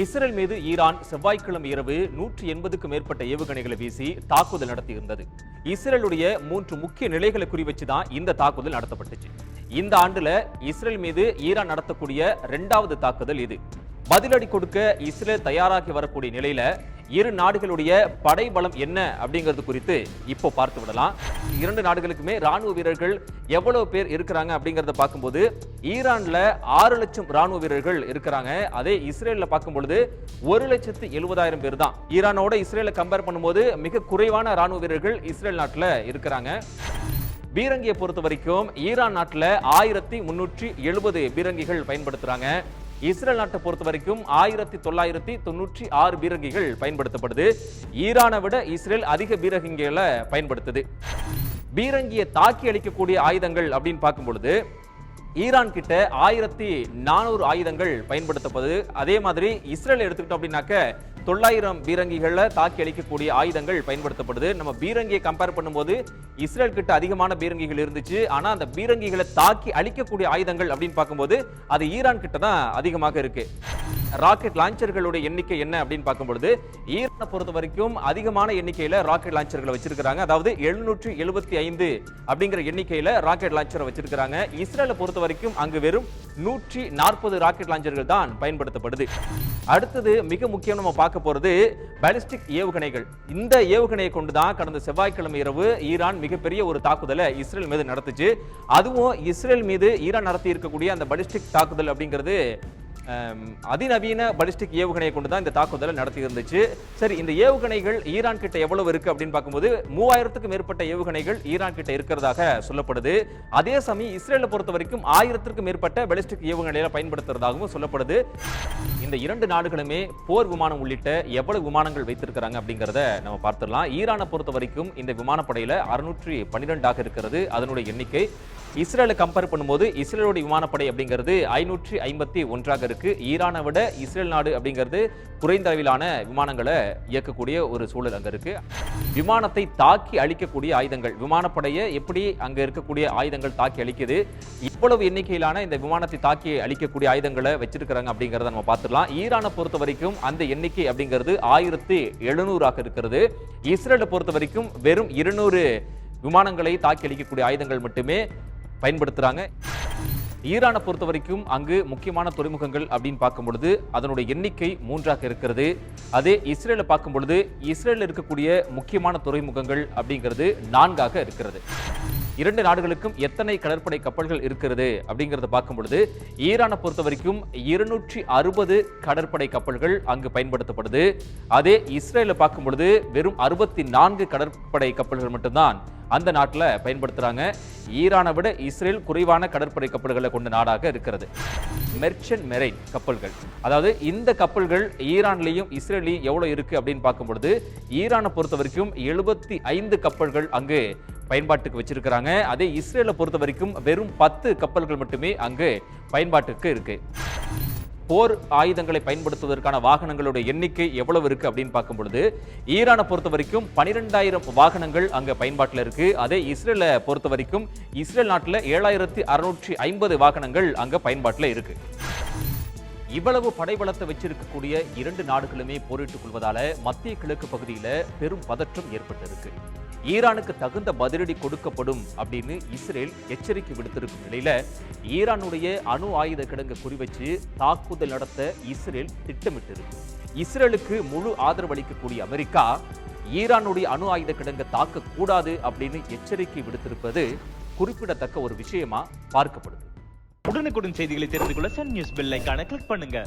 Israel மீது Iran செவ்வாய்க்கிழமை இரவு 180க்கும் மேற்பட்ட ஏவுகணைகளை வீசி தாக்குதல் நடத்தியிருந்தது. இஸ்ரேலுடைய 3 முக்கிய நிலைகளை குறிவச்சு தான் இந்த தாக்குதல் நடத்தப்பட்டுச்சு. இந்த ஆண்டுல இஸ்ரேல் மீது ஈரான் நடத்தக்கூடிய 2வது தாக்குதல் இது. பதிலடி கொடுக்க இஸ்ரேல் தயாராகி வரக்கூடிய நிலையில இரு நாடுகளுடைய படை பலம் என்ன அப்படிங்கிறது குறித்து இப்போ பார்த்து விடலாம். 2 நாடுகளுக்குமே ராணுவ வீரர்கள் எவ்வளவு பேர் இருக்கிறாங்க அப்படிங்கறத பார்க்கும்போது ஈரான்ல 6 லட்சம் ராணுவ வீரர்கள் இருக்கிறாங்க. அதே இஸ்ரேல்ல பார்க்கும்பொழுது 1,70,000 பேர் தான். ஈரானோட இஸ்ரேலை கம்பேர் பண்ணும்போது மிக குறைவான ராணுவ வீரர்கள் இஸ்ரேல் நாட்டுல இருக்கிறாங்க. பீரங்கியை பொறுத்த வரைக்கும் ஈரான் நாட்டுல 1370 பீரங்கிகள் பயன்படுத்துறாங்க. இஸ்ரேல் நாட்டை பொறுத்த வரைக்கும் 1996 பீரங்கிகள் பயன்படுத்தப்படுது. ஈரானை விட இஸ்ரேல் அதிக பீரங்கிகளை பயன்படுத்துது. பீரங்கியை தாக்கி அளிக்கக்கூடிய ஆயுதங்கள் அப்படின்னு பார்க்கும் பொழுது ஈரான் கிட்ட 1400 ஆயுதங்கள் பயன்படுத்தப்படுது. அதே மாதிரி இஸ்ரேல் எடுத்துக்கிட்டோம் அப்படின்னாக்க 900 பீரங்கிகளை தாக்கி அளிக்கக்கூடிய ஆயுதங்கள் பயன்படுத்தப்படுது. நம்ம பீரங்கியை கம்பேர் பண்ணும்போது இஸ்ரேல் கிட்ட அதிகமான பீரங்கிகள் இருந்துச்சு. ஆனா அந்த பீரங்கிகளை தாக்கி அளிக்கக்கூடிய ஆயுதங்கள் அப்படின்னு பார்க்கும்போது அது ஈரான் கிட்ட தான் அதிகமாக இருக்கு. ராக்கெட் லான்ச்சர்களுடைய எண்ணிக்கை என்ன அப்படின்னு பார்க்கும்பொழுது ஈரானை பொறுத்த வரைக்கும் அதிகமான எண்ணிக்கையில ராக்கெட் லான்ச்சர்களை வச்சிருக்காங்க. அதாவது 775 அப்படிங்கிற எண்ணிக்கையில ராக்கெட் லான்ச்சரை வச்சிருக்காங்க. இஸ்ரேலை பொறுத்த வரைக்கும் அங்கு வெறும் 140 ராக்கெட் லான்ச்சர்கள் தான் பயன்படுத்தப்படுது. அடுத்தது மிக முக்கியம் நம்ம பார்க்க போறது பாலிஸ்டிக் ஏவுகணைகள். இந்த ஏவுகணையை கொண்டுதான் கடந்த செவ்வாய்க்கிழமை இரவு ஈரான் மிகப்பெரிய ஒரு தாக்குதலை இஸ்ரேல் மீது நடத்துச்சு. அதுவும் இஸ்ரேல் மீது ஈரான் நடத்தி இருக்கக்கூடிய அந்த பாலிஸ்டிக் தாக்குதல் அப்படிங்கிறது அதிநவீன பாலிஸ்டிக் ஏவுகணையை கொண்டுதான் இந்த தாக்குதலை நடத்தி இருந்துச்சு. சரி, இந்த ஏவுகணைகள் ஈரான் கிட்ட எவ்வளவு இருக்கு அப்படின்னு பார்க்கும்போது 3000க்கும் மேற்பட்ட ஏவுகணைகள் ஈரான் கிட்ட இருக்கிறதாக சொல்லப்படுது. அதே சமயம் இஸ்ரேலை பொறுத்த வரைக்கும் 1000க்கும் மேற்பட்ட பாலிஸ்டிக் ஏவுகணைகளை பயன்படுத்துறதாகவும் சொல்லப்படுது. இந்த 2 நாடுகளுமே போர் விமானம் உள்ளிட்ட எவ்வளவு விமானங்கள் வைத்திருக்கிறாங்க அப்படிங்கறத நம்ம பார்த்துடலாம். ஈரானை பொறுத்த வரைக்கும் இந்த விமானப்படையில 612 இருக்கிறது அதனுடைய எண்ணிக்கை. இஸ்ரேலை கம்பேர் பண்ணும்போது இஸ்ரேலுடைய விமானப்படை அப்படிங்கிறது 551 இருக்கு. ஈரானை விட இஸ்ரேல் நாடு அப்படிங்கிறது குறைந்த அளவிலான விமானங்களை இயக்கக்கூடிய ஒரு சூழல் அங்க இருக்கு. விமானத்தை தாக்கி அழிக்கக்கூடிய ஆயுதங்கள், விமானப்படையை எப்படி அங்க இருக்கக்கூடிய ஆயுதங்கள் தாக்கி அழிக்குது, இவ்வளவு எண்ணிக்கையிலான இந்த விமானத்தை தாக்கி அழிக்கக்கூடிய ஆயுதங்களை வச்சிருக்கிறாங்க அப்படிங்கறத நம்ம பார்த்துடலாம். ஈரானை பொறுத்த வரைக்கும் அந்த எண்ணிக்கை அப்படிங்கிறது 1700 இருக்கிறது. இஸ்ரேலை பொறுத்த வரைக்கும் வெறும் 200 விமானங்களை தாக்கி அழிக்கக்கூடிய ஆயுதங்கள் மட்டுமே பயன்படுத்துறாங்க. ஈரானை பொறுத்த வரைக்கும் அங்கு முக்கியமான துறைமுகங்கள் அப்படின்னு பார்க்கும் பொழுது அதனுடைய எண்ணிக்கை 3 இருக்கிறது. அதே இஸ்ரேலை பார்க்கும் பொழுது இஸ்ரேலில் இருக்கக்கூடிய முக்கியமான துறைமுகங்கள் அப்படிங்கிறது 4 இருக்கிறது. 2 நாடுகளுக்கும் எத்தனை கடற்படை கப்பல்கள் இருக்கிறது அப்படிங்கறத பார்க்கும் பொழுது ஈரானை பொறுத்த வரைக்கும் 260 கடற்படை கப்பல்கள் அங்கு பயன்படுத்தப்படுது. அதே இஸ்ரேலை பார்க்கும் பொழுது வெறும் 64 கடற்படை கப்பல்கள் மட்டும்தான் அந்த நாட்டில் பயன்படுத்துறாங்க. ஈரானை விட இஸ்ரேல் குறைவான கடற்படை கப்பல்களை கொண்ட நாடாக இருக்கிறது. மெர்ச்சன்ட் மெரைன் கப்பல்கள், அதாவது இந்த கப்பல்கள் ஈரான்லையும் இஸ்ரேலையும் எவ்வளவு இருக்கு அப்படின்னு பார்க்கும் பொழுது ஈரானை பொறுத்த வரைக்கும் 75 கப்பல்கள் அங்கு பயன்பாட்டுக்கு வச்சிருக்கிறாங்க. அதே இஸ்ரேலை பொறுத்த வரைக்கும் வெறும் 10 கப்பல்கள் மட்டுமே அங்கு பயன்பாட்டுக்கு இருக்கு. போர் ஆயுதங்களை பயன்படுத்துவதற்கான வாகனங்களுடைய எண்ணிக்கை எவ்வளவு இருக்கு அப்படின்னு பார்க்கும் பொழுது ஈரானை பொறுத்த வரைக்கும் 12,000 வாகனங்கள் அங்க பயன்பாட்டில் இருக்கு. அதே இஸ்ரேலை பொறுத்த வரைக்கும் இஸ்ரேல் நாட்டில் 7,650 வாகனங்கள் அங்க பயன்பாட்டில் இருக்கு. இவ்வளவு படைபலத்தை வச்சிருக்கக்கூடிய 2 நாடுகளுமே போரிட்டுக் கொள்வதால மத்திய கிழக்கு பகுதியில பெரும் பதற்றம் ஏற்பட்டிருக்கு. ஈரானுக்கு தகுந்த பதிலடி கொடுக்கப்படும் அப்படின்னு இஸ்ரேல் எச்சரிக்கை விடுத்திருக்கும் நிலையில ஈரானுடைய அணு ஆயுத கிடங்க குறிவச்சு தாக்குதல் நடத்த இஸ்ரேல் திட்டமிட்டிருக்கு. இஸ்ரேலுக்கு முழு ஆதரவு அளிக்கக்கூடிய அமெரிக்கா ஈரானுடைய அணு ஆயுத கிடங்க தாக்க கூடாது அப்படின்னு எச்சரிக்கை விடுத்திருப்பது குறிப்பிடத்தக்க ஒரு விஷயமா பார்க்கப்படுது. உடனுக்குடன் செய்திகளை தெரிந்து கொள்ள சன் நியூஸ் பெல் ஐகானை கிளிக் பண்ணுங்க.